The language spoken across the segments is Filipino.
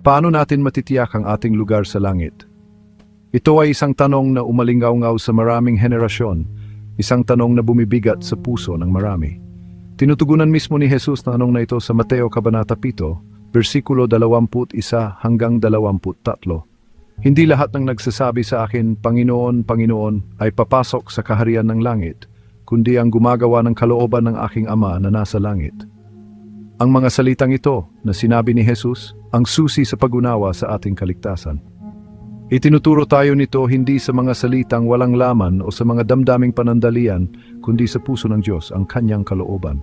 Paano natin matitiyak ang ating lugar sa langit? Ito ay isang tanong na umalingaw-ngaw sa maraming henerasyon, isang tanong na bumibigat sa puso ng marami. Tinutugunan mismo ni Jesus na tanong na ito sa Mateo Kabanata 7, versikulo 21 hanggang 23. Hindi lahat ng nagsasabi sa akin, Panginoon, Panginoon, ay papasok sa kaharian ng langit, kundi ang gumagawa ng kalooban ng aking Ama na nasa langit. Ang mga salitang ito na sinabi ni Jesus, ang susi sa pag-unawa sa ating kaligtasan. Itinuturo tayo nito hindi sa mga salitang walang laman o sa mga damdaming panandalian, kundi sa puso ng Diyos, ang kanyang kalooban.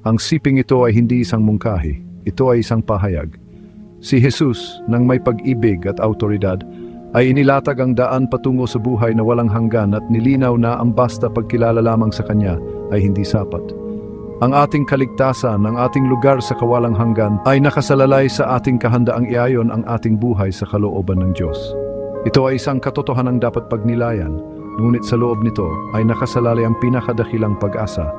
Ang siping ito ay hindi isang mungkahi, ito ay isang pahayag. Si Jesus, nang may pag-ibig at autoridad, ay inilatag ang daan patungo sa buhay na walang hanggan at nilinaw na ang basta pagkilala lamang sa Kanya ay hindi sapat. Ang ating kaligtasan, ang ating lugar sa kawalang hanggan ay nakasalalay sa ating kahandaang iayon ang ating buhay sa kalooban ng Diyos. Ito ay isang katotohanang dapat pagnilayan, ngunit sa loob nito ay nakasalalay ang pinakadakilang pag-asa,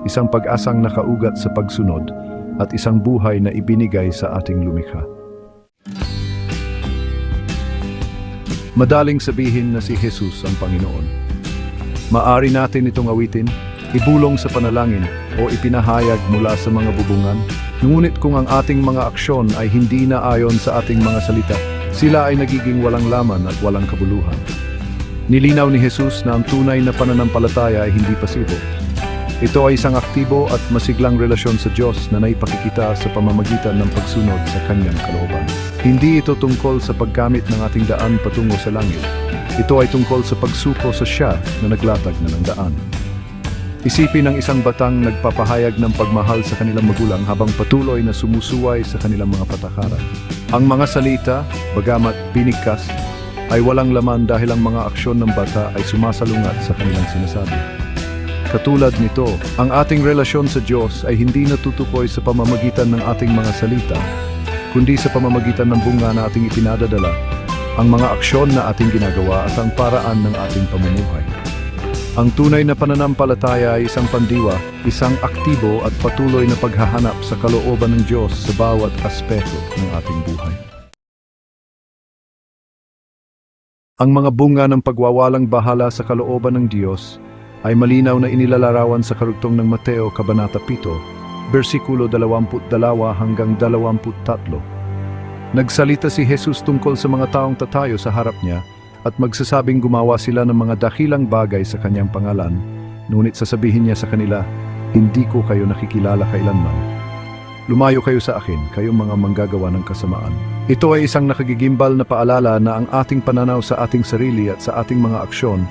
isang pag-asang nakaugat sa pagsunod at isang buhay na ibinigay sa ating lumikha. Madaling sabihin na si Jesus ang Panginoon. Maari natin itong awitin, ibulong sa panalangin o ipinahayag mula sa mga bubungan. Ngunit kung ang ating mga aksyon ay hindi na ayon sa ating mga salita, sila ay nagiging walang laman at walang kabuluhan. Nilinaw ni Jesus na ang tunay na pananampalataya ay hindi pasibo. Ito ay isang aktibo at masiglang relasyon sa Diyos na naipakikita sa pamamagitan ng pagsunod sa Kanyang kalooban. Hindi ito tungkol sa paggamit ng ating daan patungo sa langit. Ito ay tungkol sa pagsuko sa Siya na naglatag na ng daan. Isipin ang isang batang nagpapahayag ng pagmahal sa kanilang magulang habang patuloy na sumusuway sa kanilang mga patakaran. Ang mga salita, bagamat pinigkas, ay walang laman dahil ang mga aksyon ng bata ay sumasalungat sa kanilang sinasabi. Katulad nito, ang ating relasyon sa Diyos ay hindi natutukoy sa pamamagitan ng ating mga salita, kundi sa pamamagitan ng bunga na ating ipinadadala, ang mga aksyon na ating ginagawa at ang paraan ng ating pamumuhay. Ang tunay na pananampalataya ay isang pandiwa, isang aktibo at patuloy na paghahanap sa kalooban ng Diyos sa bawat aspeto ng ating buhay. Ang mga bunga ng pagwawalang bahala sa kalooban ng Diyos ay malinaw na inilalarawan sa karugtong ng Mateo Kabanata 7, versikulo 22 hanggang 23. Nagsalita si Jesus tungkol sa mga taong tatayo sa harap niya at magsasabing gumawa sila ng mga dakilang bagay sa kanyang pangalan, ngunit sasabihin niya sa kanila, hindi ko kayo nakikilala kailanman. Lumayo kayo sa akin, kayong mga manggagawa ng kasamaan. Ito ay isang nakagigimbal na paalala na ang ating pananaw sa ating sarili at sa ating mga aksyon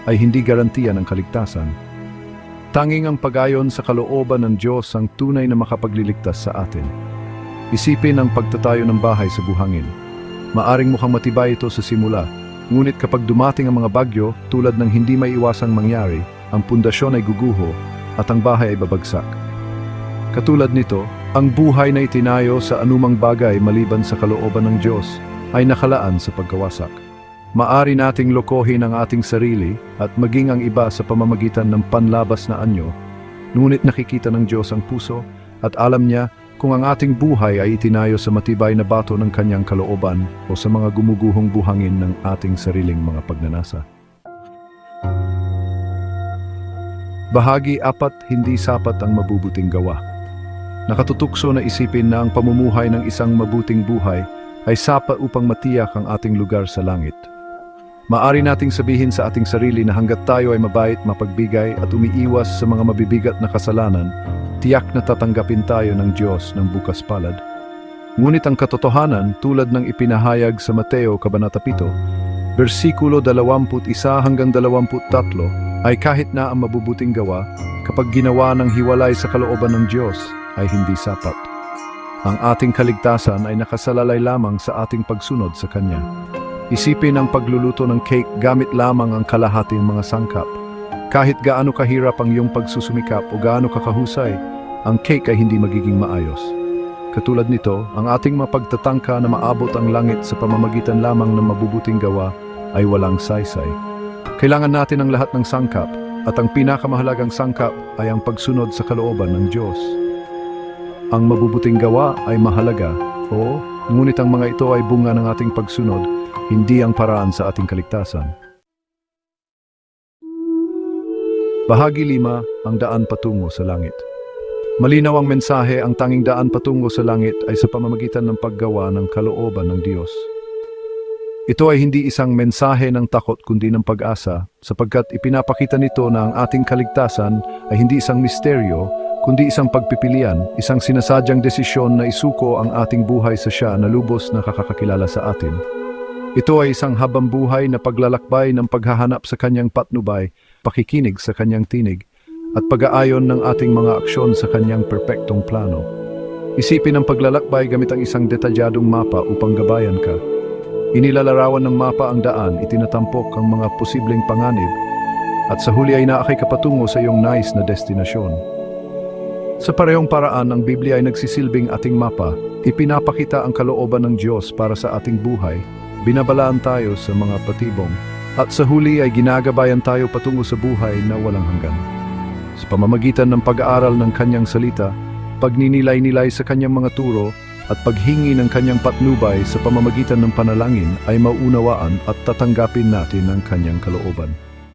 ay hindi garantiya ng kaligtasan. Tanging ang pag-ayon sa kalooban ng Diyos ang tunay na makapagliligtas sa atin. Isipin ang pagtatayo ng bahay sa buhangin. Maaring mukhang matibay ito sa simula, ngunit kapag dumating ang mga bagyo, tulad ng hindi may iwasang mangyari, ang pundasyon ay guguho at ang bahay ay babagsak. Katulad nito, ang buhay na itinayo sa anumang bagay maliban sa kalooban ng Diyos ay nakalaan sa pagkawasak. Maari nating lokohin ang ating sarili at maging ang iba sa pamamagitan ng panlabas na anyo, ngunit nakikita ng Diyos ang puso at alam niya kung ang ating buhay ay itinayo sa matibay na bato ng kanyang kalooban o sa mga gumuguhong buhangin ng ating sariling mga pagnanasa. Bahagi 4, hindi sapat ang mabubuting gawa. Nakatutukso na isipin na ang pamumuhay ng isang mabuting buhay ay sapat upang matiyak ang ating lugar sa langit. Maari nating sabihin sa ating sarili na hanggat tayo ay mabait, mapagbigay at umiiwas sa mga mabibigat na kasalanan, tiyak na tatanggapin tayo ng Diyos ng bukas palad. Ngunit ang katotohanan, tulad ng ipinahayag sa Mateo Kabanata 7, versikulo 21 hanggang 23, ay kahit na ang mabubuting gawa, kapag ginawa ng hiwalay sa kalooban ng Diyos, ay hindi sapat. Ang ating kaligtasan ay nakasalalay lamang sa ating pagsunod sa Kanya. Isipin ang pagluluto ng cake gamit lamang ang kalahating mga sangkap. Kahit gaano kahirap ang iyong pagsusumikap o gaano kakahusay, ang cake ay hindi magiging maayos. Katulad nito, ang ating mapagtatangka na maabot ang langit sa pamamagitan lamang ng mabubuting gawa ay walang saysay. Kailangan natin ang lahat ng sangkap, at ang pinakamahalagang sangkap ay ang pagsunod sa kalooban ng Diyos. Ang mabubuting gawa ay mahalaga, oo, ngunit ang mga ito ay bunga ng ating pagsunod, hindi ang paraan sa ating kaligtasan. Bahagi 5, ang daan patungo sa langit. Malinaw ang mensahe, ang tanging daan patungo sa langit ay sa pamamagitan ng paggawa ng kalooban ng Diyos. Ito ay hindi isang mensahe ng takot kundi ng pag-asa, sapagkat ipinapakita nito na ang ating kaligtasan ay hindi isang misteryo, kundi isang pagpipilian, isang sinasadyang desisyon na isuko ang ating buhay sa Siya na lubos na kakakilala sa atin. Ito ay isang habambuhay na paglalakbay ng paghahanap sa Kanyang patnubay, pakikinig sa Kanyang tinig, at pag-aayon ng ating mga aksyon sa Kanyang perpektong plano. Isipin ang paglalakbay gamit ang isang detalyadong mapa upang gabayan ka. Inilalarawan ng mapa ang daan, itinatampok ang mga posibleng panganib, at sa huli ay naakay ka patungo sa iyong nais na destinasyon. Sa parehong paraan, ang Biblia ay nagsisilbing ating mapa, ipinapakita ang kalooban ng Diyos para sa ating buhay, binabalaan tayo sa mga patibong, at sa huli ay ginagabayan tayo patungo sa buhay na walang hanggan. Sa pamamagitan ng pag-aaral ng Kanyang salita, pagninilay-nilay sa Kanyang mga turo, at paghingi ng Kanyang patnubay sa pamamagitan ng panalangin ay maunawaan at tatanggapin natin ang Kanyang kalooban.